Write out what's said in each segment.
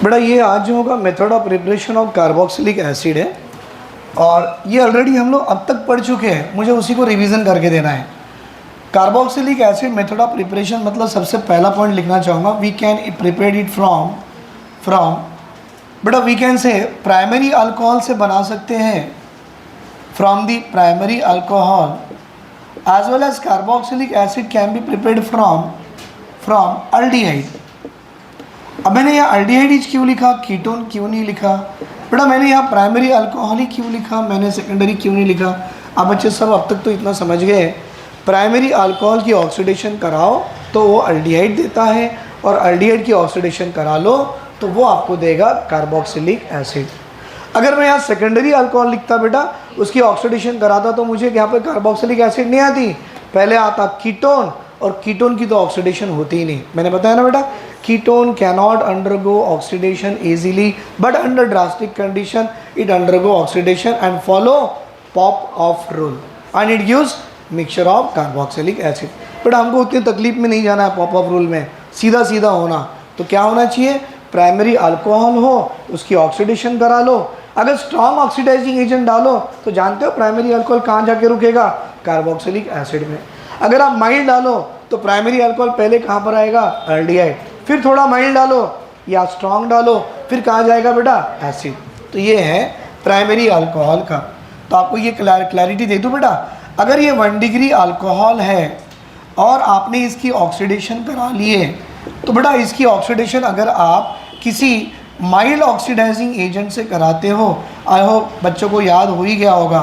बेटा ये आज जो होगा method of preparation of carboxylic acid है और ये ऑलरेडी हम लोग अब तक पढ़ चुके हैं, मुझे उसी को रिवीजन करके देना है। Carboxylic acid method of preparation मतलब सबसे पहला पॉइंट लिखना चाहूँगा, we can prepare it from बेटा we can say primary alcohol से बना सकते हैं, from the primary alcohol as well as carboxylic acid can be prepared from aldehyde. अब मैंने यहाँ अल्डिहाइड क्यों लिखा, कीटोन क्यों नहीं लिखा? बेटा मैंने यहाँ प्राइमरी अल्कोहल ही क्यों लिखा, मैंने सेकेंडरी क्यों नहीं लिखा? अब बच्चे सब अब तक तो इतना समझ गए, प्राइमरी अल्कोहल की ऑक्सीडेशन कराओ तो वो अल्डिहाइड देता है और अल्डिहाइड की ऑक्सीडेशन करा लो तो वो आपको देगा कार्बोक्सिलिक एसिड। अगर मैं यहाँ सेकेंडरी अल्कोहल लिखता बेटा, उसकी ऑक्सीडेशन कराता तो मुझे यहाँ पे कार्बोक्सिलिक एसिड नहीं आती, पहले आता कीटोन, और कीटोन की तो ऑक्सीडेशन होती ही नहीं। मैंने बताया ना बेटा, ketone cannot undergo oxidation easily but under drastic condition it undergo oxidation and follow pop of rule and it gives mixture of carboxylic acid. But हमको उतनी तकलीफ में नहीं जाना है पॉप ऑफ रूल में, सीधा सीधा होना। तो क्या होना चाहिए, प्राइमरी अल्कोहल हो उसकी ऑक्सीडेशन करा लो, अगर स्ट्रॉन्ग ऑक्सीडाइजिंग एजेंट डालो तो जानते हो प्राइमरी अल्कोहल कहाँ जाके रुकेगा, कार्बोक्सिलिक एसिड में। अगर आप माइल्ड डालो तो प्राइमरी अल्कोहल पहले कहाँ पर आएगा, अल्डिहाइड, फिर थोड़ा माइल्ड डालो या स्ट्रॉन्ग डालो, फिर कहाँ जाएगा बेटा, एसिड। तो ये है प्राइमरी अल्कोहल का। तो आपको ये क्लैरिटी दे दूँ बेटा, अगर ये 1 डिग्री अल्कोहल है और आपने इसकी ऑक्सीडेशन करा लिए तो बेटा इसकी ऑक्सीडेशन अगर आप किसी माइल्ड ऑक्सीडाइजिंग एजेंट से कराते हो, आई होप बच्चों को याद हो ही गया होगा,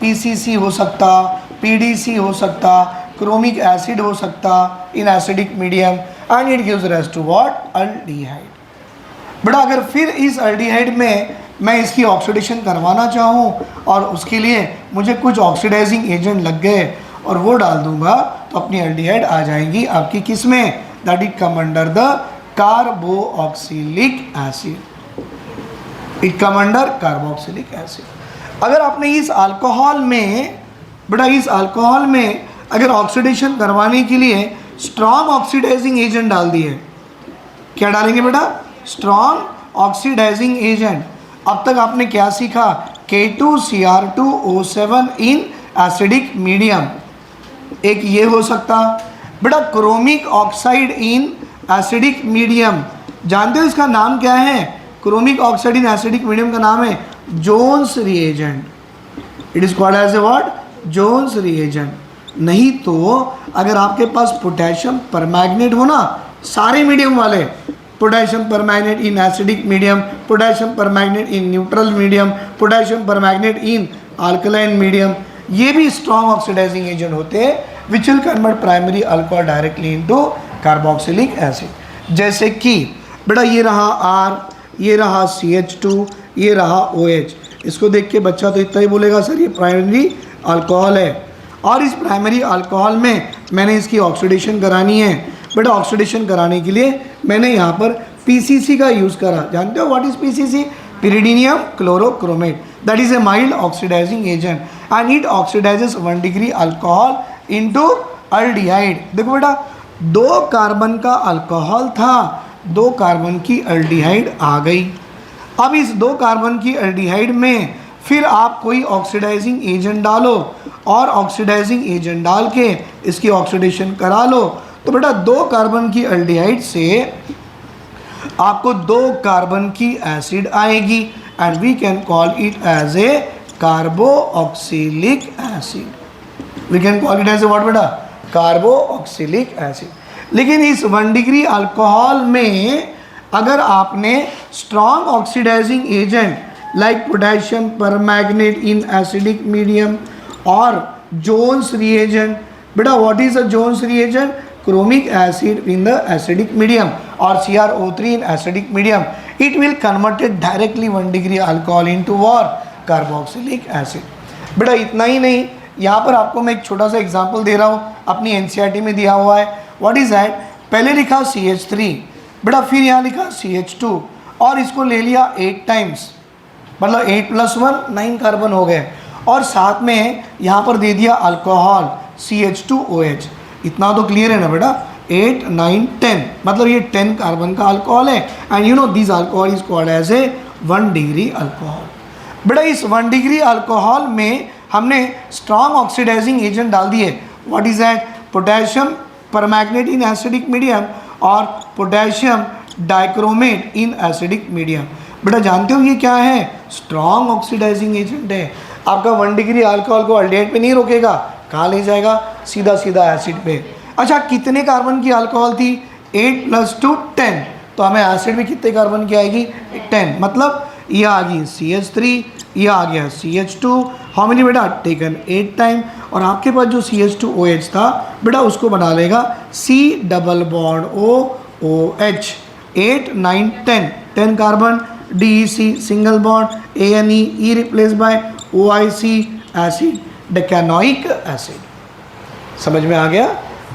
पीसीसी हो सकता, पीडीसी हो सकता, क्रोमिक एसिड हो सकता in acidic medium and it gives rise to what, aldehyde. बेटा अगर फिर इस अल्डिहाइड में मैं इसकी ऑक्सीडेशन करवाना चाहूँ और उसके लिए मुझे कुछ ऑक्सीडाइजिंग एजेंट लग गए और वो डाल दूंगा तो अपनी अल्डिहाइड आ जाएगी आपकी किस में, that it come under the carboxylic acid, it come under carboxylic acid. अगर आपने इस अल्कोहल में बेटा इस अल्कोहल में अगर ऑक्सीडेशन करवाने के लिए स्ट्रॉन्ग ऑक्सीडाइजिंग एजेंट डाल दिए, क्या डालेंगे बेटा, स्ट्रॉन्ग ऑक्सीडाइजिंग एजेंट। अब तक आपने क्या सीखा, K2Cr2O7 इन एसिडिक मीडियम, एक ये हो सकता बेटा, chromic oxide in acidic medium, जानते हो इसका नाम क्या है, chromic oxide in acidic medium का नाम है Jones reagent, it is called as a what, Jones reagent. नहीं तो अगर आपके पास पोटेशियम परमैंगनेट हो ना, सारे मीडियम वाले, potassium permanganate in acidic medium, potassium permanganate in neutral medium, potassium permanganate in alkaline medium, ये भी स्ट्रॉन्ग ऑक्सीडाइजिंग एजेंट होते हैं which will convert primary alcohol directly into carboxylic acid. जैसे कि बेटा ये रहा R, ये रहा CH2, ये रहा OH। इसको देख के बच्चा तो इतना ही बोलेगा सर ये प्राइमरी अल्कोहल है, और इस प्राइमरी अल्कोहल में मैंने इसकी ऑक्सीडेशन करानी है। बेटा ऑक्सीडेशन कराने के लिए मैंने यहाँ पर PCC का यूज़ करा, जानते हो what is PCC, pyridinium chlorochromate, that is a mild oxidizing agent and it oxidizes 1 degree alcohol into aldehyde। देखो बेटा 2 कार्बन का अल्कोहल था, 2 कार्बन की अल्डिहाइड आ गई। अब इस 2 कार्बन की अल्डिहाइड में फिर आप कोई ऑक्सीडाइजिंग एजेंट डालो और ऑक्सीडाइजिंग एजेंट डाल के इसकी ऑक्सीडेशन करा लो तो बेटा 2 कार्बन की अल्डिहाइड से आपको 2 कार्बन की एसिड आएगी and we can call it as a carboxylic acid, we can call it as a what बेटा, कार्बोक्सिलिक एसिड। लेकिन इस 1 डिग्री अल्कोहल में अगर आपने strong oxidising agent like potassium permanganate in acidic medium और Jones reagent, बेटा what is a Jones reagent, chromic acid in the acidic medium or CrO3 in acidic medium, it will convert it directly 1 degree alcohol into what, carboxylic acid। बेटा इतना ही नहीं, यहाँ पर आपको मैं एक छोटा सा एग्जांपल दे रहा हूँ, अपनी NCERT में दिया हुआ है। व्हाट इज दैट, पहले लिखा CH3 बेटा, फिर यहाँ लिखा CH2 और इसको ले लिया 8 टाइम्स, मतलब 8 + 1 9 कार्बन हो गए, और साथ में यहाँ पर दे दिया अल्कोहल CH2OH। इतना तो क्लियर है ना बेटा, 8 9 10, मतलब ये 10 कार्बन का अल्कोहल है and you know this alcohol is called as a 1 degree alcohol. बेटा इस 1 डिग्री अल्कोहल में हमने स्ट्रॉन्ग ऑक्सीडाइजिंग एजेंट डाल दिए। What is that? Potassium permanganate in acidic medium और potassium dichromate in acidic medium. बेटा जानते हो ये क्या है? स्ट्रॉन्ग ऑक्सीडाइजिंग एजेंट है। आपका 1 डिग्री अल्कोहल को अल्डिहाइड पे नहीं रोकेगा, कहाँ ले जाएगा? सीधा सीधा एसिड पे। अच्छा कितने कार्बन की अल्कोहल थी? 8 + 2 10, तो हमें एसिड में कितने कार्बन की आएगी? 10, मतलब ये आ गई CH3, ये आ गया CH2। हाउ मेनी बेटा? Taken 8 time. और आपके पास जो CH2OH था बेटा उसको बना लेगा C double bond OOH। 8 9 10, 10 carbon, DEC single bond, ANE, E replace by OIC acid, decanoic acid. समझ में आ गया?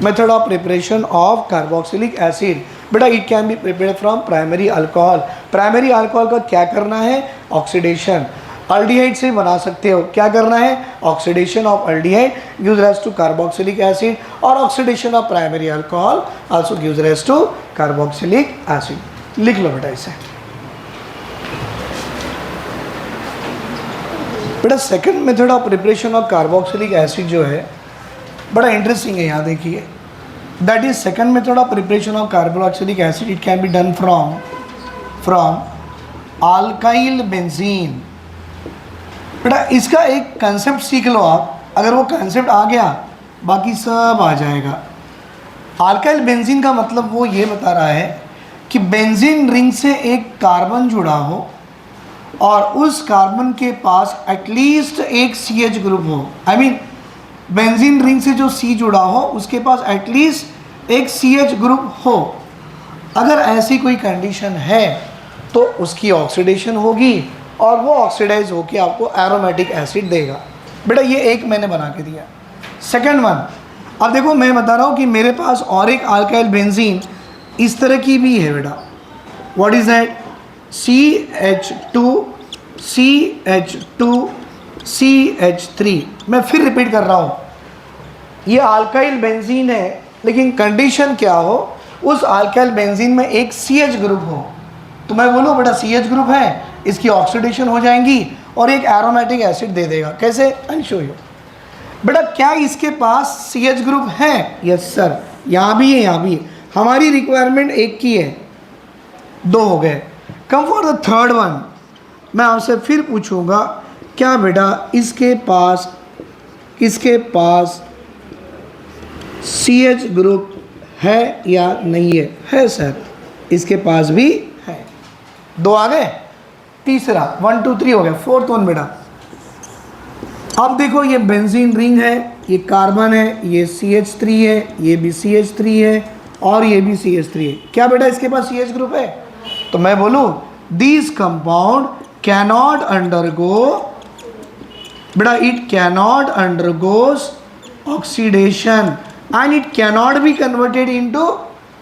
Method of preparation of carboxylic acid. बेटा it can be prepared from primary alcohol. Primary alcohol का क्या करना है? Oxidation. Aldehyde से बना सकते हो, क्या करना है? Oxidation of aldehyde gives rise to carboxylic acid, और oxidation of primary alcohol also gives rise to carboxylic acid. लिख लो बेटा इसे। बेटा second method of preparation of carboxylic acid जो है बड़ा इंटरेस्टिंग है, यहाँ देखिए। That is second method of preparation of carboxylic acid. It can be done from alkyl benzene. बेटा इसका एक कंसेप्ट सीख लो आप, अगर वो कंसेप्ट आ गया बाकी सब आ जाएगा। अल्काइल बेंजीन का मतलब वो ये बता रहा है कि बेंजीन रिंग से एक कार्बन जुड़ा हो और उस कार्बन के पास एटलीस्ट एक CH ग्रुप हो। आई मीन बेंजीन रिंग से जो C जुड़ा हो उसके पास एटलीस्ट एक CH ग्रुप हो। अगर ऐसी कोई कंडीशन है तो उसकी ऑक्सीडेशन होगी और वो ऑक्सीडाइज होकर आपको एरोमेटिक एसिड देगा। बेटा ये एक मैंने बना के दिया। सेकंड वन, अब देखो मैं बता रहा हूँ कि मेरे पास और एक अल्काइल बेंजीन इस तरह की भी है बेटा। What is that? CH2 CH2 CH3। मैं फिर रिपीट कर रहा हूँ, ये अल्काइल बेंजीन है लेकिन कंडीशन क्या हो? उस अल्काइल बेंजीन में एक CH ग्रुप हो। तो मैं बोलूँ बेटा CH ग्रुप है, इसकी ऑक्सीडेशन हो जाएंगी और एक एरोमेटिक एसिड दे देगा। कैसे? आई शो यू। बेटा क्या इसके पास CH ग्रुप है? यस सर, यहाँ भी है, यहाँ भी है। हमारी रिक्वायरमेंट एक की है, 2 हो गए। Come for the third one. मैं आपसे फिर पूछूंगा क्या बेटा इसके पास CH ग्रुप है या नहीं है? है सर, इसके पास भी है। 2 आ गए। तीसरा 1 2 3 हो गया। फोर्थ वन बेटा, अब देखो ये बेंजीन रिंग है, ये कार्बन है, ये CH3 है, ये भी CH3 है और ये भी CH3 है। क्या बेटा इसके पास CH ग्रुप है? तो मैं बोलूँ दिस कंपाउंड कैनॉट अंडरगो, बेटा it cannot undergoes oxidation and it cannot be converted into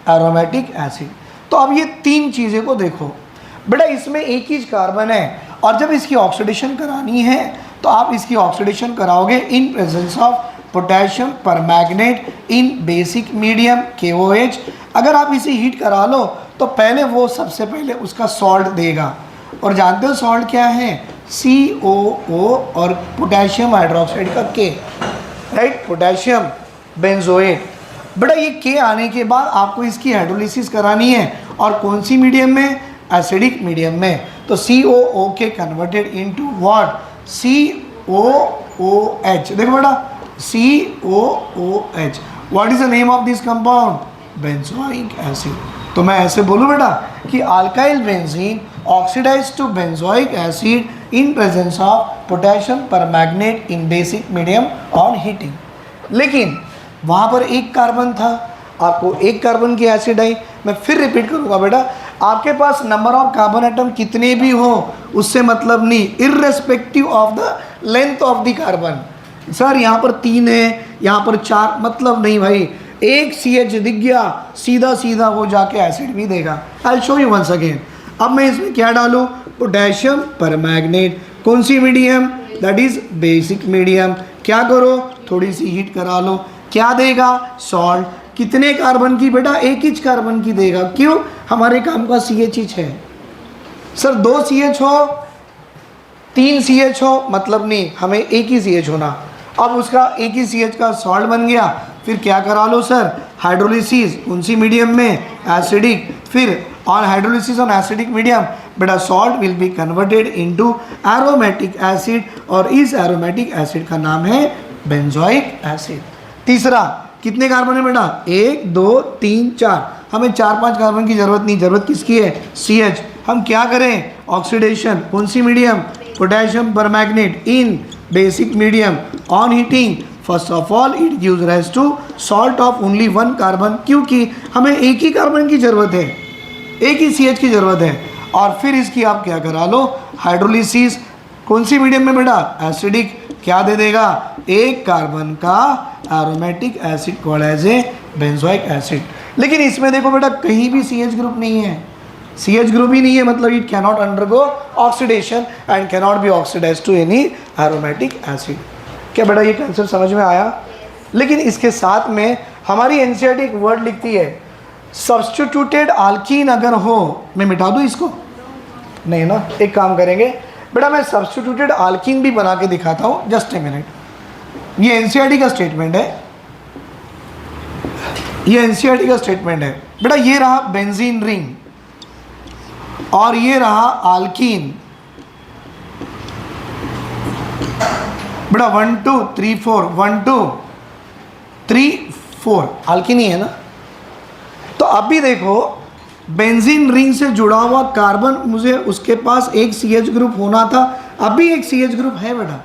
aromatic acid. तो अब ये 3 चीज़ें को देखो बेटा, इसमें एक ही कार्बन है और जब इसकी ऑक्सीडेशन करानी है तो आप इसकी ऑक्सीडेशन कराओगे इन presence of potassium permanganate in basic medium KOH। अगर आप इसे हीट करा लो तो पहले वो सबसे पहले उसका सॉल्ट देगा, और जानते हो सॉल्ट क्या है? COO और पोटेशियम हाइड्रोक्साइड का K, राइट, पोटेशियम बेंजोएट। बेटा ये K आने के बाद आपको इसकी हाइड्रोलिसिस करानी है, और कौन सी मीडियम में? एसिडिक मीडियम में। तो COO के कन्वर्टेड इनटू व्हाट? COOH। देखो बेटा COOH। What is the name of this compound? Benzoic acid. तो मैं ऐसे बोलूँ बेटा कि alkyl benzene oxidise to benzoic acid in presence of potassium permanganate in basic medium on heating. लेकिन वहाँ पर एक कार्बन था, आपको एक कार्बन की एसिड आई। मैं फिर रिपीट करूँगा बेटा, आपके पास नंबर ऑफ कार्बन एटम कितने भी हो उससे मतलब नहीं, irrespective of the length of the carbon. Sir यहाँ पर 3 है, यहाँ पर 4, मतलब नहीं भाई, एक CH दिख गया सीधा सीधा वो जाके एसिड भी देगा। I show you once again. अब मैं इसमें क्या डालूँ? Potassium permanganate. कौन सी medium? That is basic medium. क्या करो? थोड़ी सी हीट करा लो। क्या देगा? सॉल्ट। कितने कार्बन की बेटा? एक ही कार्बन की देगा। क्यों? हमारे काम का CH है। सर 2 CH हो 3 CH हो मतलब नहीं, हमें एक ही CH होना। अब उसका एक ही CH का सॉल्ट बन गया, फिर क्या करा लो सर? हाइड्रोलिसिस। कौन सी मीडियम में? एसिडिक। फिर on hydrolysis on acidic medium बेटा salt will be converted into aromatic acid, और इस एरोमेटिक एसिड का नाम है बेंजोइक एसिड। तीसरा, कितने कार्बन है बेटा? 1 2 3 4। हमें 4-5 कार्बन की जरूरत नहीं, जरूरत किसकी है? CH। हम क्या करें? ऑक्सीडेशन। कौन सी medium? Potassium permanganate in basic medium. On heating first of all it gives rise to salt of only 1 carbon, क्योंकि हमें एक ही कार्बन की जरूरत है, एक ही CH की जरूरत है। और फिर इसकी आप क्या करा लो? हाइड्रोलिसिस। कौन सी मीडियम में बेटा? एसिडिक। क्या दे देगा? एक कार्बन का aromatic acid called as a benzoic acid. लेकिन इसमें देखो बेटा कहीं भी CH ग्रुप नहीं है, CH ग्रुप ही नहीं है, मतलब it cannot undergo oxidation and cannot be oxidise to any aromatic acid. क्या बेटा ये कंसेप्ट समझ में आया? लेकिन इसके साथ में हमारी NCERT एक वर्ड लिखती है, सब्स्टिट्यूटेड आल्कीन अगर हो, मैं मिटा दूँ इसको? नहीं ना, एक काम करेंगे बेटा, मैं सब्स्टिट्यूटेड आल्कीन भी बना के दिखाता हूँ, जस्ट ए मिनट। ये NCERT का स्टेटमेंट है, ये NCERT का स्टेटमेंट है बेटा। ये रहा बेंजीन रिंग और ये रहा आल्कीन बेटा। 1 2 3 4 1 2 3 4 आल्कीन ही है ना। तो अभी देखो बेंजीन रिंग से जुड़ा हुआ कार्बन, मुझे उसके पास एक CH ग्रुप होना था, अभी एक CH ग्रुप है बेटा।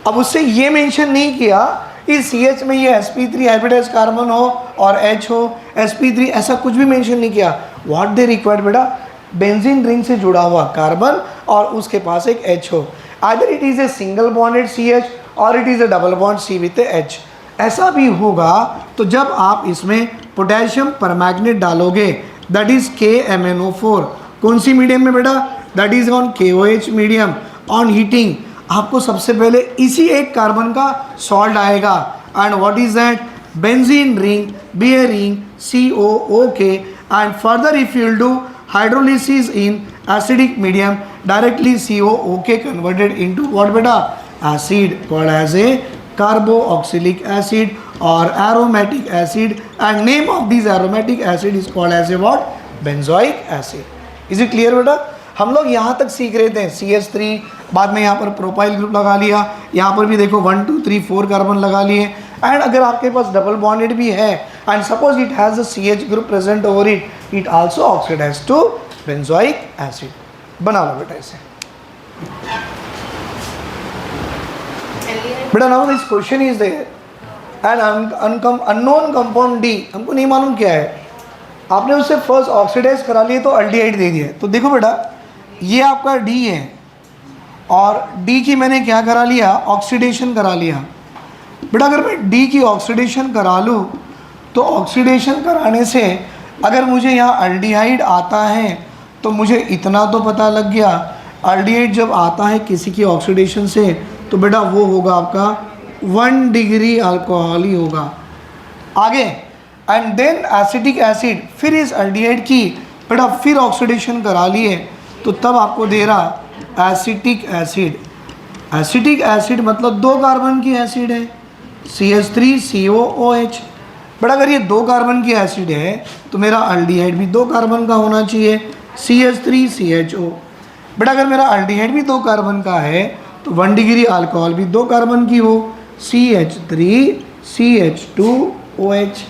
अब उससे ये मेंशन नहीं किया इस CH में ये sp3 हाइब्रिडाइज कार्बन हो और H हो sp3, ऐसा कुछ भी मेंशन नहीं किया। व्हाट दे रिक्वायर्ड बेटा? बेंजीन रिंग से जुड़ा हुआ कार्बन और उसके पास एक H हो। Either it is a single bonded CH और it is A double bond C with H। ऐसा भी होगा तो जब आप इसमें पोटेशियम परमैंगनेट डालोगे, दैट इज KMnO4। कौन सी मीडियम में बेटा? That is on KOH medium. On heating आपको सबसे पहले इसी एक कार्बन का सॉल्ट आएगा, and what is that? Benzene ring bearing COOK, and further if you will do hydrolysis in acidic medium, directly COOK converted into what बेटा? Acid called as a carboxylic acid or aromatic acid, and name of this aromatic acid is called as a what? Benzoic acid. Is it clear बेटा? हम लोग यहाँ तक सीख रहे थे CH3, बाद में यहाँ पर प्रोपाइल ग्रुप लगा लिया, यहाँ पर भी देखो 1 2 3 4 कार्बन लगा लिए। एंड अगर आपके पास डबल बॉन्डेड भी है and suppose it has a CH group present over it, it also oxidise to benzoic acid. बना लो बेटा इसे बेटा। Now this question is there and unknown compound D, हमको नहीं मालूम क्या है। आपने उससे फर्स्ट ऑक्सीडाइज करा लिए तो अल्डिहाइड दे दिया। तो देखो बेटा ये आपका D है और D की मैंने क्या करा लिया? ऑक्सीडेशन करा लिया। बेटा अगर मैं D की ऑक्सीडेशन करा लूँ तो ऑक्सीडेशन कराने से अगर मुझे यहाँ अल्डिहाइड आता है तो मुझे इतना तो पता लग गया, अल्डिहाइड जब आता है किसी की ऑक्सीडेशन से तो बेटा वो होगा आपका 1 डिग्री अल्कोहल ही होगा। आगे एंड देन एसिटिक एसिड, फिर इस अल्डिहाइड की बेटा फिर ऑक्सीडेशन करा लिए तो तब आपको दे रहा एसिटिक एसिड। एसिटिक एसिड मतलब 2 कार्बन की एसिड है, CH3COOH। बट अगर ये 2 कार्बन की एसिड है तो मेरा अल्डिहाइड भी 2 कार्बन का होना चाहिए, CH3CHO। बट अगर मेरा अल्डिहाइड भी 2 कार्बन का है तो 1 डिग्री अल्कोहल भी 2 कार्बन की हो, CH3CH2OH।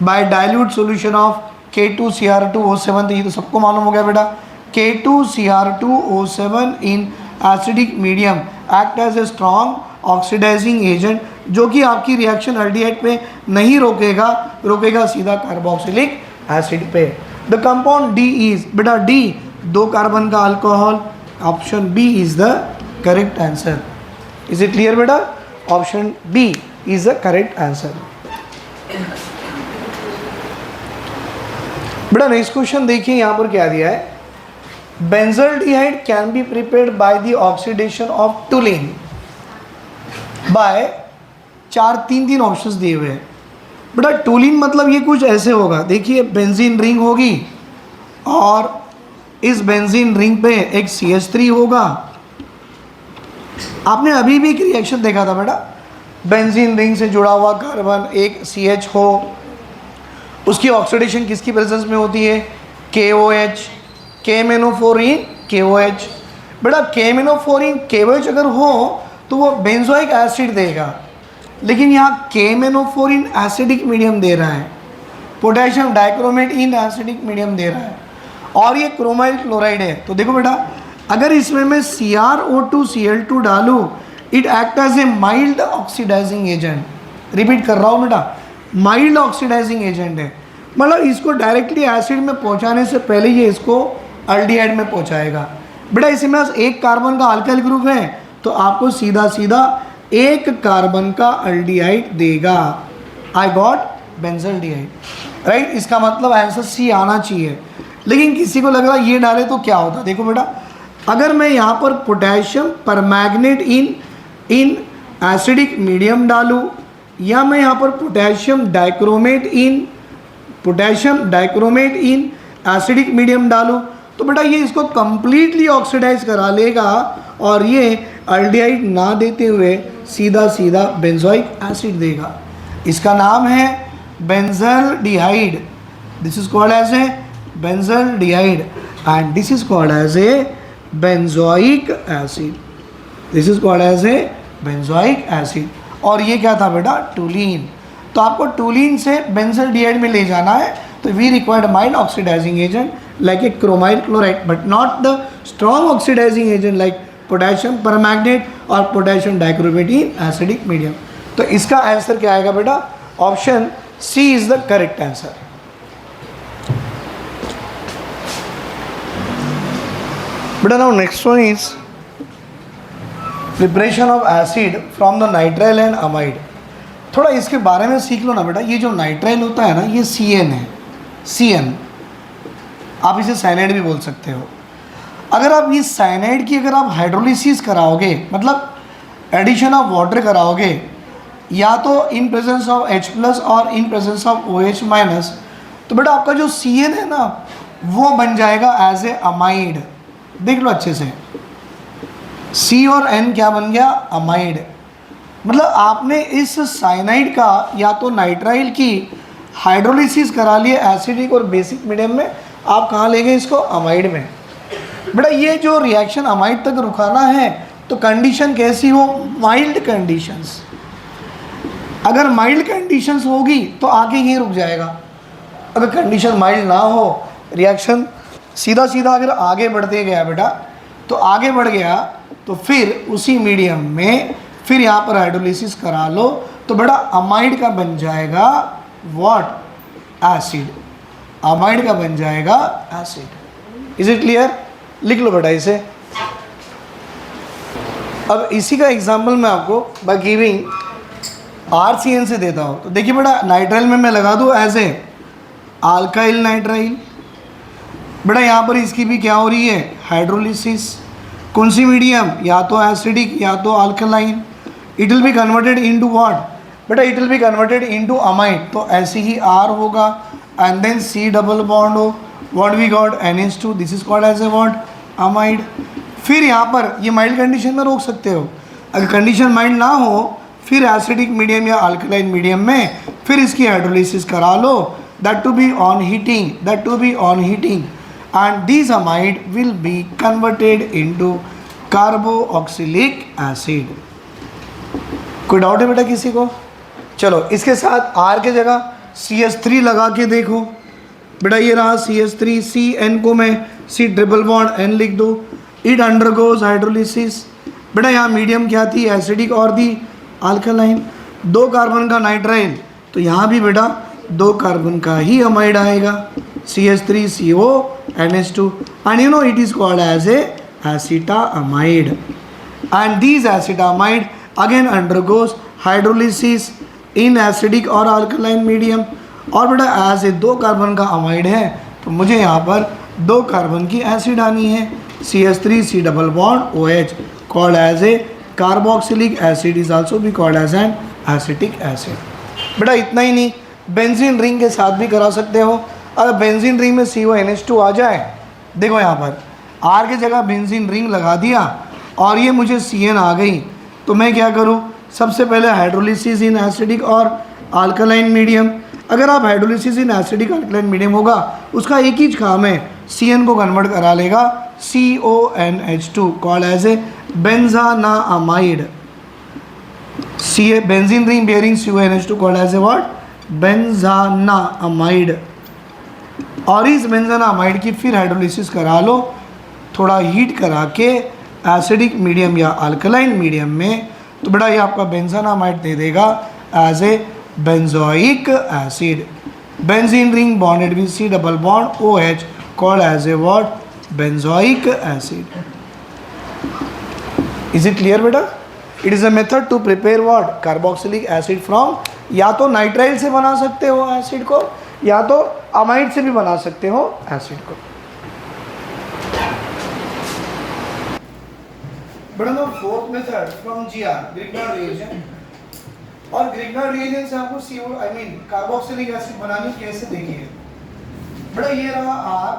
Bye dilute solution of K2Cr2O7, तो ये तो सबको मालूम हो गया बेटा। K2Cr2O7 in acidic medium act as a strong oxidising agent, जो कि आपकी रिएक्शन अल्डिहाइड पे नहीं रोकेगा, रोकेगा सीधा कार्बोक्सिलिक एसिड पे। द कंपाउंड D इज बेटा D 2 कार्बन का alcohol, option B is the correct answer. Is it clear बेटा? Option B is the correct answer. बेटा नेक्स्ट क्वेश्चन देखिए यहाँ पर क्या दिया है। Benzaldehyde can be prepared by the oxidation of toluene by 3 options दिए हुए हैं। बेटा टूलिन मतलब ये कुछ ऐसे होगा, देखिए बेंजीन रिंग होगी और इस बेंजीन रिंग पे एक CH3 होगा। आपने अभी भी एक रिएक्शन देखा था बेटा, बेंजीन रिंग से जुड़ा हुआ कार्बन एक CH हो, उसकी ऑक्सीडेशन किसकी प्रेजेंस में होती है, KOH, KMnO4 KOH। बेटा KMnO4 KOH अगर हो तो वो बेंजोइक एसिड देगा, लेकिन यहाँ KMnO4 एसिडिक मीडियम दे रहा है, potassium dichromate in acidic medium दे रहा है, और ये क्रोमाइल क्लोराइड है। तो देखो बेटा, अगर इसमें मैं CrO2Cl2 डालूँ, it act as a mild oxidising agent. Repeat कर रहा हूँ बेटा, माइल्ड ऑक्सीडाइजिंग एजेंट है, मतलब इसको डायरेक्टली एसिड में पहुँचाने से पहले ये इसको अल्डिहाइड में पहुँचाएगा। बेटा इसमें एक कार्बन का अल्काइल ग्रुप है तो आपको सीधा सीधा एक कार्बन का अल्डिहाइड देगा। I got benzaldehyde, right. इसका मतलब आंसर C आना चाहिए, लेकिन किसी को लग रहा है ये डाले तो क्या होता। देखो बेटा, अगर मैं यहाँ पर potassium permanganate in acidic medium डालूँ, या मैं यहाँ पर potassium dichromate in acidic medium डालूँ, तो बेटा ये इसको कंप्लीटली ऑक्सीडाइज करा लेगा और ये अल्डिहाइड ना देते हुए सीधा सीधा बेंजोइक एसिड देगा। इसका नाम है benzaldehyde. This is called as a benzaldehyde and this is called as a benzoic acid. This is called as a benzoic acid. और ये क्या था बेटा, टूलिन। तो आपको टूलिन से बेंजल्डिहाइड में ले जाना है, तो we required mild oxidising agent like a chromyl chloride, but not the strong oxidizing agent like potassium permanganate or potassium dichromate in acidic medium। तो इसका आंसर क्या आएगा बेटा, option C is the correct answer। बेटा now next one is preparation of acid from the nitrile and amide। थोड़ा इसके बारे में सीख लो ना बेटा। ये जो नाइट्राइल होता है ना, ये CN है, CN, आप इसे साइनाइड भी बोल सकते हो। अगर आप इस साइनाइड की अगर आप हाइड्रोलिसिस कराओगे, मतलब एडिशन ऑफ वाटर कराओगे, या तो इन प्रेजेंस ऑफ H+ और इन प्रेजेंस ऑफ OH-, तो बेटा आपका जो CN है ना, वो बन जाएगा एज ए अमाइड। देख लो अच्छे से, C और N क्या बन गया, अमाइड। मतलब आपने इस साइनाइड का या तो नाइट्राइल की हाइड्रोलिसिस करा लिए एसिडिक और बेसिक मीडियम में, आप कहाँ ले गए इसको, अमाइड में। बेटा ये जो रिएक्शन अमाइड तक रुकाना है तो कंडीशन कैसी हो, माइल्ड कंडीशंस। अगर माइल्ड कंडीशंस होगी तो आगे ये रुक जाएगा। अगर कंडीशन माइल्ड ना हो, रिएक्शन सीधा सीधा अगर आगे बढ़ते गया बेटा, तो आगे बढ़ गया तो फिर उसी मीडियम में फिर यहाँ पर हाइड्रोलिसिस करा लो, तो बेटा अमाइड का बन जाएगा व्हाट, एसिड। अमाइड का बन जाएगा एसिड। Is it clear? लिख लो बेटा इसे। अब इसी का एग्जांपल मैं आपको बाय गिविंग RCN से देता हूँ। तो देखिए बेटा, नाइट्राइल में मैं लगा दूँ एज ए अल्काइल नाइट्राइल। बेटा यहाँ पर इसकी भी क्या हो रही है, हाइड्रोलिसिस। कौन सी मीडियम, या तो एसिडिक या तो alkaline. It will be converted into what, बेटा it will be converted into amide. तो ऐसे ही R होगा and then C double bond हो, what we got NH2, this is called as a what, amide. फिर यहाँ पर ये माइल्ड कंडीशन में रोक सकते हो। अगर कंडीशन माइल्ड ना हो, फिर एसिडिक मीडियम या अल्कलाइन मीडियम में फिर इसकी हाइड्रोलिसिस करा लो, that to be on heating and these amide will be converted into carboxylic acid। कोई डाउट है बेटा किसी को? चलो इसके साथ R के जगह CH3 लगा के देखो। बेटा ये रहा CH3, CN को मैं C ट्रिपल बॉन्ड N लिख दो। It undergoes hydrolysis. बेटा यहाँ मीडियम क्या थी, एसिडिक और दी अल्कलाइन। 2 कार्बन का नाइट्राइल, तो यहाँ भी बेटा 2 कार्बन का ही अमाइड आएगा, CH3CO NH2, and you know it is called as a acetamide, and these acetamide again undergoes hydrolysis in acidic और alkaline medium। और बेटा ऐसे 2 कार्बन का अमाइड है तो मुझे यहाँ पर 2 कार्बन की एसिड आनी है, CH3C double bond OH, called as a carboxylic acid, is also be called as an acetic acid। बेटा इतना ही नहीं, बेंजीन रिंग के साथ भी करा सकते हो। अगर बेंजीन रिंग में CONH2 आ जाए, देखो यहाँ पर R की जगह बेंजीन रिंग लगा दिया और ये मुझे CN आ गई, तो मैं क्या करूँ, सबसे पहले हाइड्रोलिसिस इन एसिडिक और अल्कलाइन मीडियम। अगर आप hydrolysis in acidic alkaline medium होगा, उसका एक ही काम है, CN को कन्वर्ट करा लेगा CONH2 called as a benzamide. Benzene ring bearing CONH2 called as a what, benzamide. और इस बेंजानामाइड की फिर हाइड्रोलिसिस करा लो, थोड़ा हीट करा के एसिडिक मीडियम या अल्कलाइन मीडियम में, तो बेटा ये आपका बेंजानामाइड दे देगा as a benzoic acid. Benzene ring bonded with C double bond OH called as a what, benzoic acid. Is it clear बेटा? It is a method to prepare what, carboxylic acid from, या तो nitrile से बना सकते हो acid को, या तो अमाइड से भी बना सकते हो एसिड को। बेटा no fourth method from GR, Grignard reagent. और ग्रिग्नार्ड रिएजेंट से आपको CO I mean carboxylic acid बनानी कैसे देखिए। बेटा ये रहा R,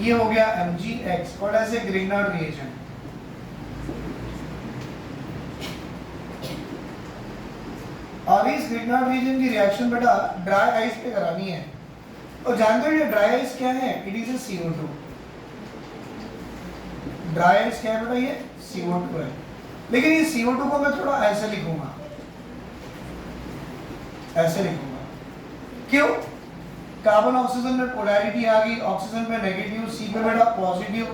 ये हो गया MgX और ऐसे ग्रिग्नार्ड रिएजेंट। और इस ग्रिग्नार्ड रिएजेंट की रिएक्शन बेटा ड्राई आइस पे करानी है। और जानते हो ये ड्राई आइस क्या है? It is a CO2। Dry ice क्या है बेटा? ये CO2 है। लेकिन ये CO2 को मैं थोड़ा ऐसे लिखूंगा, ऐसे लिखूंगा। क्यों? कार्बन ऑक्सीजन में पोलैरिटी आ गई, ऑक्सीजन पे नेगेटिव, C पे बेटा पॉजिटिव,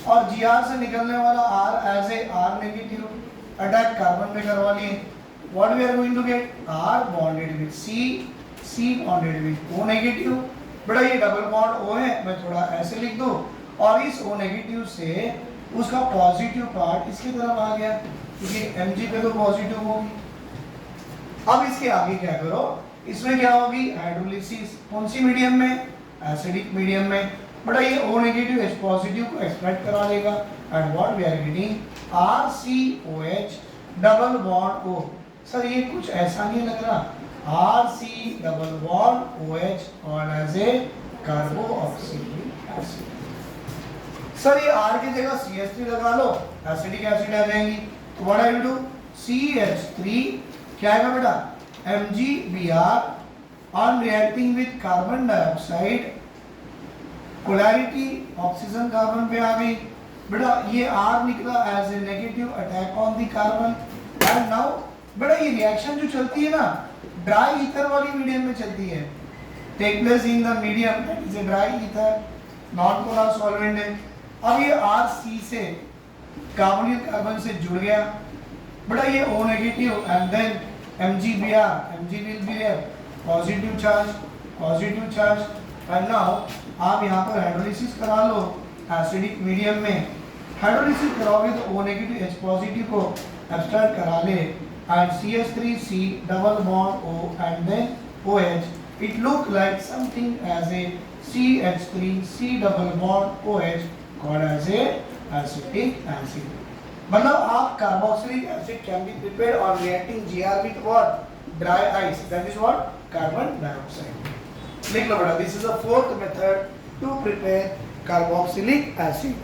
और GR से निकलने वाला R as a R negative attack carbon पे करवा लिए। What we are going to get? R bonded with C, C bonded with O negative। बेटा ये डबल बॉन्ड O है, मैं थोड़ा ऐसे लिख दूं, और इस O नेगेटिव से उसका पॉजिटिव पार्ट इसकी तरफ आ गया, क्योंकि Mg पे तो पॉजिटिव होगी। अब इसके आगे क्या करो, इसमें क्या होगी, हाइड्रोलिसिस। कौन सी मीडियम में? एसिडिक मीडियम में। बेटा ये O नेगेटिव H पॉजिटिव को एक्सट्रैक्ट करा लेगा, and what we are getting, RCOH double bond O। Sir ये कुछ ऐसा नहीं लग रहा, RC डबल बॉन्ड OH और as a carboxylic acid. Sir ये R की जगह CH3 लगा लो, एसिडिक एसिड आ जाएंगी। तो what I will do, CH3 क्या आएगा बेटा, MgBr on reacting with carbon dioxide, polarity oxygen carbon पे आ गई। बेटा ये R निकला as a negative attack on the carbon, and now बेटा ये रिएक्शन जो चलती है ना, ड्राई ईथर वाली मीडियम में चलती है, take place in the medium that is a dry ether, non polar solvent है। अब ये RC से कार्बोनिल कार्बन से जुड़ गया, बेटा ये O negative, and then MgBr, Mg will be there positive charge, and now आप यहाँ पर हाइड्रोलिसिस करा लो एसिडिक मीडियम में। हाइड्रोलिसिस कराओगे तो O नेगेटिव H पॉजिटिव को एब्स्ट्रैक्ट करा ले, and CH3C double bond O and then OH. It look like something as a CH3C double bond OH called as a acetic acid. मतलब आप carboxylic acid can be prepared on reacting GR with what? Dry ice. That is what? Carbon dioxide. लिख लो बेटा. This is the fourth method to prepare carboxylic acid.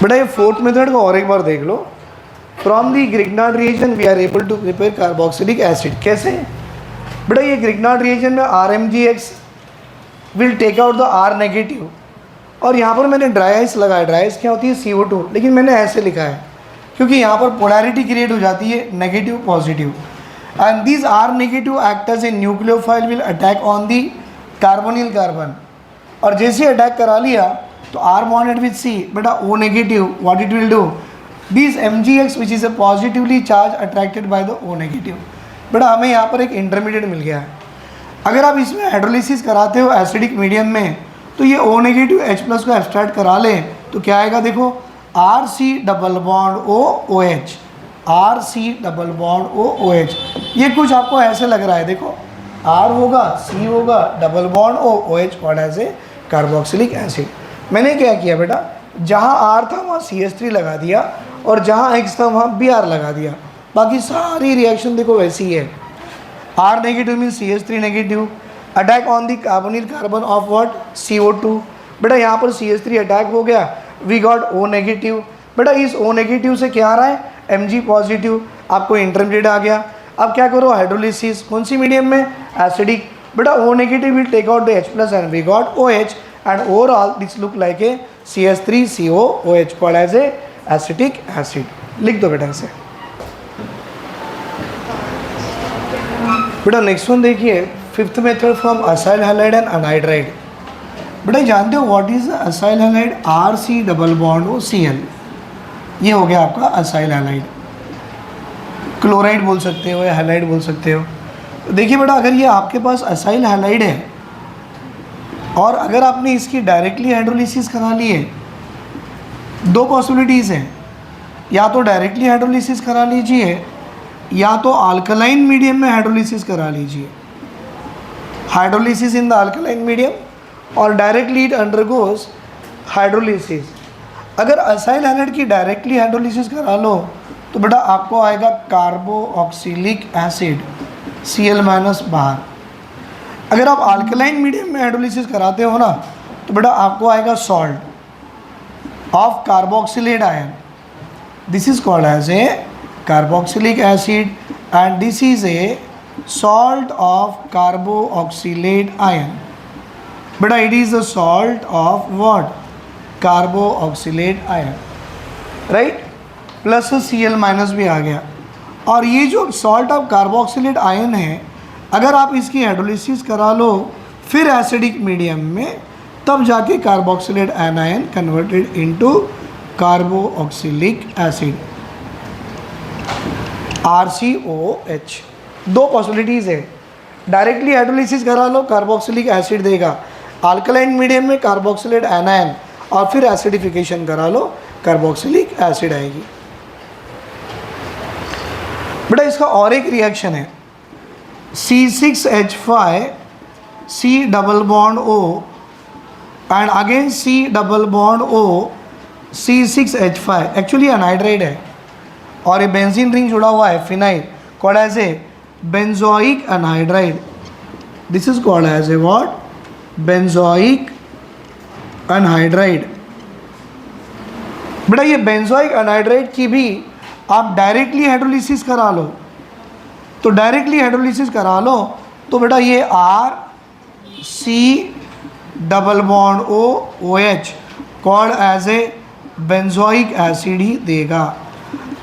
बेटा ये fourth method को और एक बार देख लो। From the Grignard reagent we are able to prepare carboxylic acid. कैसे? बेटा ये ग्रिग्नार्ड रिएजेंट में RMgX will take out the R negative, और यहाँ पर मैंने ड्राई आइस लगाया। ड्राई आइस क्या होती है? CO2, लेकिन मैंने ऐसे लिखा है क्योंकि यहाँ पर पोलैरिटी क्रिएट हो जाती है negative positive, and this R negative act as a nucleophile will attack on the carbonyl carbon, और जैसे अटैक करा लिया तो R बॉन्डेड विद C, बेटा O negative, what it will do, this MgX which is a positively charge attracted by the O negative. बेटा हमें यहाँ पर एक इंटरमीडिएट मिल गया है। अगर आप इसमें हाइड्रोलिसिस कराते हो एसिडिक मीडियम में, तो ये O नेगेटिव H प्लस को एब्स्ट्रैक्ट करा लें तो क्या आएगा, देखो RC double bond O OH, RC double bond O OH। ये कुछ आपको ऐसे लग रहा है, देखो R होगा, C होगा, double bond O OH called as a carboxylic acid. मैंने क्या किया बेटा, जहाँ R था वहाँ CH3 लगा दिया, और जहाँ X था वहाँ Br लगा दिया। बाकी सारी रिएक्शन देखो वैसी ही है। R negative mean CH3 negative, attack on the carbonyl carbon of what CO2। बेटा यहाँ पर CH3 अटैक हो गया, वी गॉट O नेगेटिव। बेटा इस O नेगेटिव से क्या आ रहा है, Mg पॉजिटिव, आपको इंटरमीडिएट आ गया। अब क्या करो, हाइड्रोलिसिस, कौन सी मीडियम में, एसिडिक। बेटा O negative will take out the H plus and we got OH and overall this look like a CH3COOH called as a acetic acid. लिख दो बेटा इसे। बेटा नेक्स्ट वन देखिए, fifth method from acyl halide and anhydride. बेटा जानते हो what is acyl halide, RC double bond OCl, ये हो गया आपका असाइल हैलाइड। क्लोराइड बोल सकते हो या हैलाइड बोल सकते हो। तो देखिए बेटा अगर ये आपके पास असाइल हैलाइड है और अगर आपने इसकी डायरेक्टली हाइड्रोलिसिस करा ली है, दो पॉसिबिलिटीज़ हैं, या तो डायरेक्टली हाइड्रोलिसिस करा लीजिए या तो अल्कलाइन मीडियम में हाइड्रोलिसिस करा लीजिए। Hydrolysis in the alkaline medium और डायरेक्टली इट अंडरगोज हाइड्रोलिसिस। अगर असाइल हैलाइड की डायरेक्टली हाइड्रोलिसिस करा लो तो बेटा आपको आएगा कार्बोऑक्सिलिक एसिड, Cl माइनस बाहर। अगर आप अल्कलाइन मीडियम में हाइड्रोलिसिस कराते हो ना तो बेटा आपको आएगा salt of carboxylate ion, this is called as a carboxylic acid and this is a salt of carboxylate ion। बेटा it is the salt of what, carboxylate ion, right, plus Cl minus भी आ गया। और ये जो salt of carboxylate ion है, अगर आप इसकी हाइड्रोलिसिस करा लो फिर एसिडिक मीडियम में, तब जाके carboxylate ion converted into carboxylic acid, RCOH। दो पॉसिबिलिटीज़ है, डायरेक्टली हाइड्रोलिसिस करा लो कार्बोक्सिलिक एसिड देगा, अल्कलाइन मीडियम में कार्बोक्सिलेट आयन, और फिर एसिडिफिकेशन करा लो कार्बोक्सिलिक एसिड आएगी। बेटा इसका और एक रिएक्शन है, C6H5 C double bond O and again C double bond O C6H5, actually anhydride है और ये बेंजीन रिंग जुड़ा हुआ है phenyl, called as a benzoic anhydride। This is called as a what, benzoic anhydride। बेटा ये benzoic anhydride की भी आप डायरेक्टली हाइड्रोलिसिस करा लो, तो डायरेक्टली हाइड्रोलिसिस करा लो तो बेटा ये RC double bond OH called as a benzoic acid ही देगा।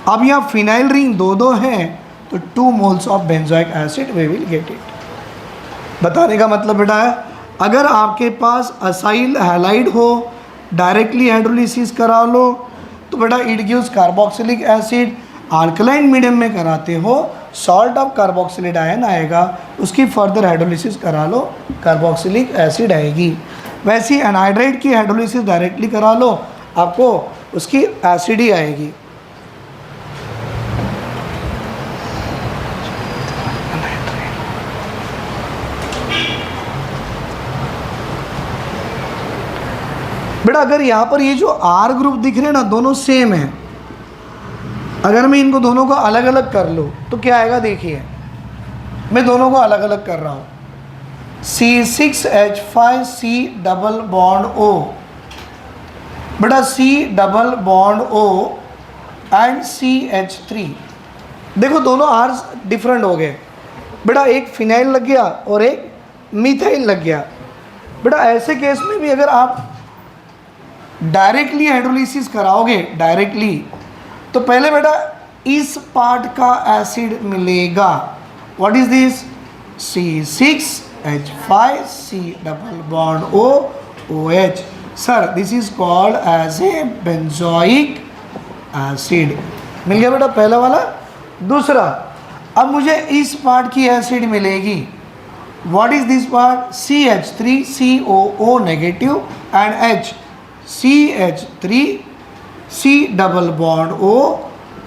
अब यहाँ फिनाइल रिंग दो हैं तो 2 moles of benzoic acid we will get it. बताने का मतलब बेटा है, अगर आपके पास असाइल हैलाइड हो, डायरेक्टली हाइड्रोलिसिस करा लो तो बेटा it gives carboxylic acid. Alkaline medium में कराते हो सॉल्ट ऑफ कार्बोक्सिलेट आयन आएगा, उसकी फर्दर हाइड्रोलिसिस करा लो कार्बोक्सिलिक एसिड आएगी। वैसी एनहाइड्राइड की हाइड्रोलिसिस डायरेक्टली करा लो, आपको उसकी एसिड ही आएगी। बेटा अगर यहाँ पर ये जो R ग्रुप दिख रहे हैं ना, दोनों सेम है, अगर मैं इनको दोनों को अलग अलग कर लूँ तो क्या आएगा, देखिए मैं दोनों को अलग अलग कर रहा हूँ। C6H5 C double bond O, बेटा C double bond O and CH3, देखो दोनों R डिफरेंट हो गए। बेटा एक फिनाइल लग गया और एक मीथाइल लग गया। बेटा ऐसे केस में भी अगर आप डायरेक्टली हाइड्रोलिसिस कराओगे डायरेक्टली, तो पहले बेटा इस पार्ट का एसिड मिलेगा, what is this, C6H5 C double bond OH। Sir this is called as a benzoic acid. मिल गया बेटा पहला वाला। दूसरा, अब मुझे इस पार्ट की एसिड मिलेगी, what is this part, CH3COO negative and H, CH3 C double bond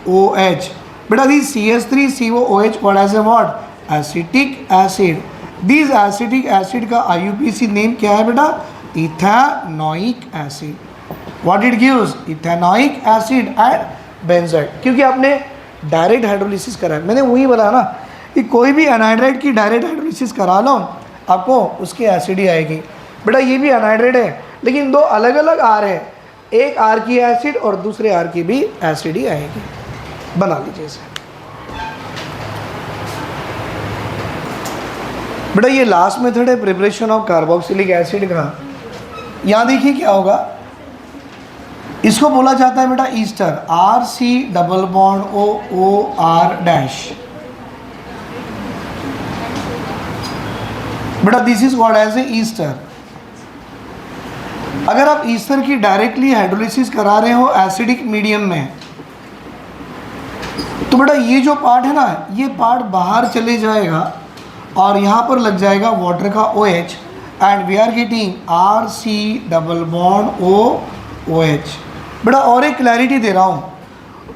OH। बेटा this CH3COOH called as a what, acetic acid. This acetic acid का IUPAC नेम क्या है बेटा, ethanoic acid. What it gives, ethanoic acid and benzoic. क्योंकि आपने direct hydrolysis करा, मैंने वही बोला ना कि कोई भी एनहाइड्राइड की डायरेक्ट हाइड्रोलिसिस करा लो आपको उसकी एसिडी आएगी। बेटा ये भी एनहाइड्राइड है लेकिन दो अलग अलग आर है, एक आर की एसिड और दूसरे आर की भी एसिड ही आएगी। बना लीजिए इसे। बेटा ये लास्ट मेथड है प्रिपरेशन ऑफ कार्बोक्सिलिक एसिड का। यहाँ देखिए क्या होगा, इसको बोला जाता है बेटा ester, R C double bond O O R dash. बेटा this is called as a ester. अगर आप ईस्टर की डायरेक्टली हाइड्रोलिसिस करा रहे हो एसिडिक मीडियम में, तो बेटा ये जो पार्ट है ना, ये पार्ट बाहर चले जाएगा और यहाँ पर लग जाएगा वाटर का OH and we are getting R C double bond OH। बेटा और एक क्लैरिटी दे रहा हूँ,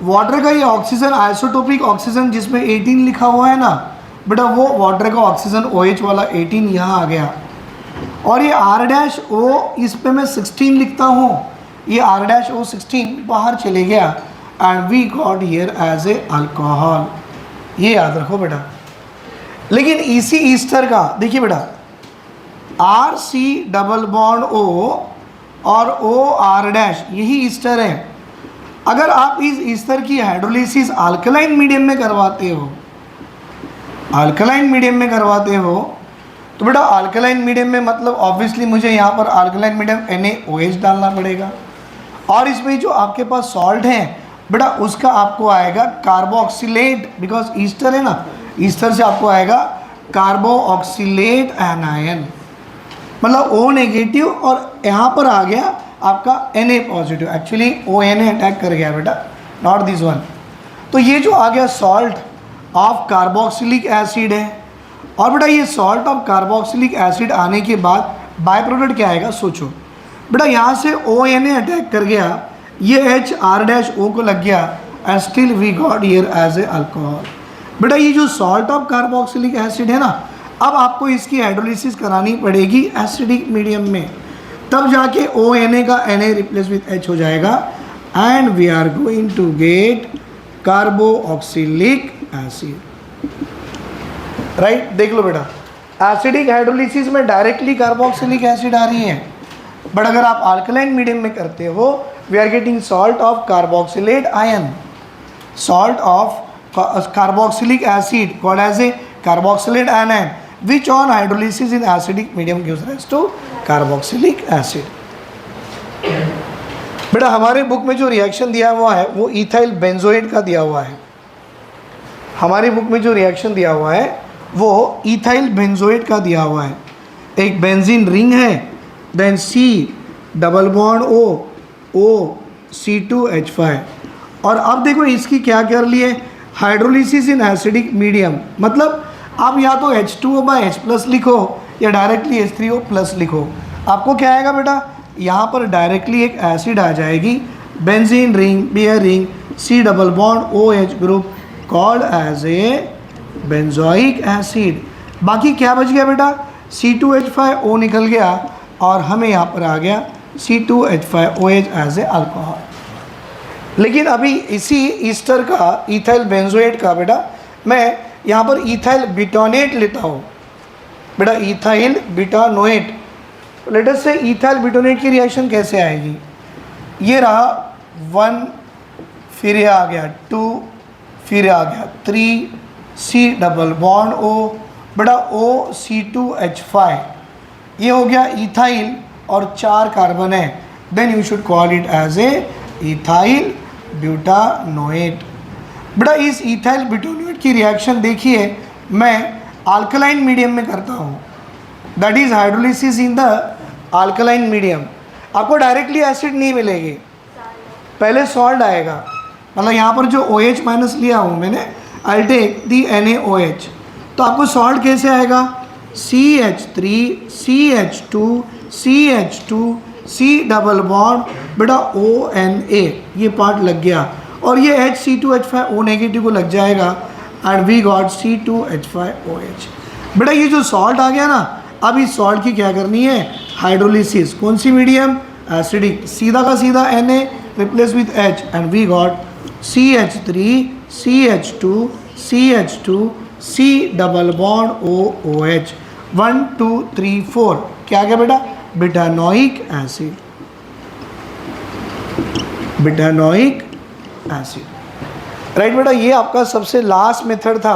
वाटर का ये ऑक्सीजन आइसोटोपिक ऑक्सीजन जिसमें 18 लिखा हुआ है ना बेटा, वो वाटर का ऑक्सीजन OH वाला 18 यहाँ आ गया, और ये R डैश O इस पे मैं 16 लिखता हूँ, ये R डैश O 16 बाहर चले गया and we got here as a alcohol. ये याद रखो बेटा। लेकिन इसी ईस्टर का देखिए बेटा, R C double bond O और O R डैश यही ईस्टर है। अगर आप इस ईस्टर की हाइड्रोलिसिस अल्कलाइन मीडियम में करवाते हो, अल्कलाइन मीडियम में करवाते हो तो बेटा अल्कलाइन मीडियम में मतलब ऑब्वियसली मुझे यहाँ पर अल्कलाइन मीडियम NaOH डालना पड़ेगा, और इसमें जो आपके पास सॉल्ट है बेटा उसका आपको आएगा कार्बोक्सिलेट, बिकॉज ईस्टर है ना, ईस्टर से आपको आएगा कार्बोक्सिलेट एनायन, मतलब O नेगेटिव और यहाँ पर आ गया आपका Na positive. Actually ONA attack कर गया बेटा, नॉट दिस वन। तो ये जो आ गया सॉल्ट ऑफ कार्बोक्सिलिक एसिड है, और बेटा ये सॉल्ट ऑफ कार्बोक्सिलिक एसिड आने के बाद बाय प्रोडक्ट क्या आएगा सोचो बेटा, यहाँ से ONA अटैक कर गया, ये H R डैश O को लग गया and still we got here as a alcohol. बेटा ये जो सॉल्ट ऑफ कार्बोक्सिलिक एसिड है ना, अब आपको इसकी हाइड्रोलिसिस करानी पड़ेगी एसिडिक मीडियम में, तब जाके ONA का Na रिप्लेस विथ H हो जाएगा and we are going to get carboxylic acid. Right, देख लो बेटा, एसिडिक हाइड्रोलिसिस में डायरेक्टली कार्बोक्सिलिक एसिड आ रही है, बट अगर आप अल्कलाइन मीडियम में करते हो we are getting salt of carboxylate ion, salt of carboxylic acid called as a carboxylate anion which on hydrolysis in acidic medium gives rise to carboxylic acid। बेटा हमारे बुक में जो reaction दिया हुआ है वो इथाइल बेंजोएट का दिया हुआ है, हमारी बुक में जो रिएक्शन दिया हुआ है वो इथाइल बेंजोएट का दिया हुआ है। एक बेंजीन रिंग है, then C double bond O C2H5, और अब देखो इसकी क्या कर लिए हाइड्रोलिसिस इन एसिडिक मीडियम, मतलब आप या तो H2O/H+ लिखो या डायरेक्टली H3O+ लिखो, आपको क्या आएगा बेटा, यहाँ पर डायरेक्टली एक एसिड आ जाएगी, benzene ring bearing C double bond OH group called as a benzoic acid. बाकी क्या बच गया बेटा, C2H5O निकल गया और हमें यहाँ पर आ गया C2H5OH एज ए अल्कोहल। लेकिन अभी इसी ईस्टर का इथाइल बेंजोएट का बेटा मैं यहाँ पर इथाइल बिटोनेट लेता हूँ बेटा, इथाइल बिटानोएट। लेट अस से इथाइल बिटोनेट की रिएक्शन कैसे आएगी, ये रहा 1 फिर ये आ गया 2 फिर आ गया 3 C डबल बॉन्ड O बेटा O C2H5, ये हो गया इथाइल और 4 कार्बन है, then you should call it as a ethyl butanoate. बेटा इस इथाइल ब्यूटानोएट की रिएक्शन देखिए मैं अल्कलाइन मीडियम में करता हूँ, that is hydrolysis in the alkaline medium. आपको डायरेक्टली एसिड नहीं मिलेगी, पहले सॉल्ट आएगा, मतलब यहाँ पर जो OH माइनस लिया हूँ मैंने, आई टेक दी NaOH, तो आपको सॉल्ट कैसे आएगा, CH3 CH2 CH2 C double bond बेटा ONA, ये पार्ट लग गया और ये HC2H5O नेगेटिव को लग जाएगा एंड वी गॉट C2H5OH। बेटा ये जो सॉल्ट आ गया ना, अब इस सॉल्ट की क्या करनी है, हाइड्रोलिसिस, कौन सी मीडियम, एसिडिक, सीधा का सीधा Na replace with H and we got CH3 CH2 CH2 C double bond OOH 1 2 3 4 क्या क्या बेटा butanoic acid butanoic acid right बेटा ये आपका सबसे लास्ट मेथड था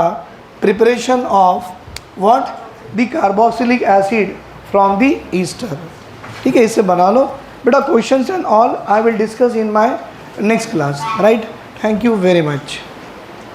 preparation of what the carboxylic acid from the ester ठीक है इससे बना लो बेटा questions and all I will discuss in my next class right thank you very much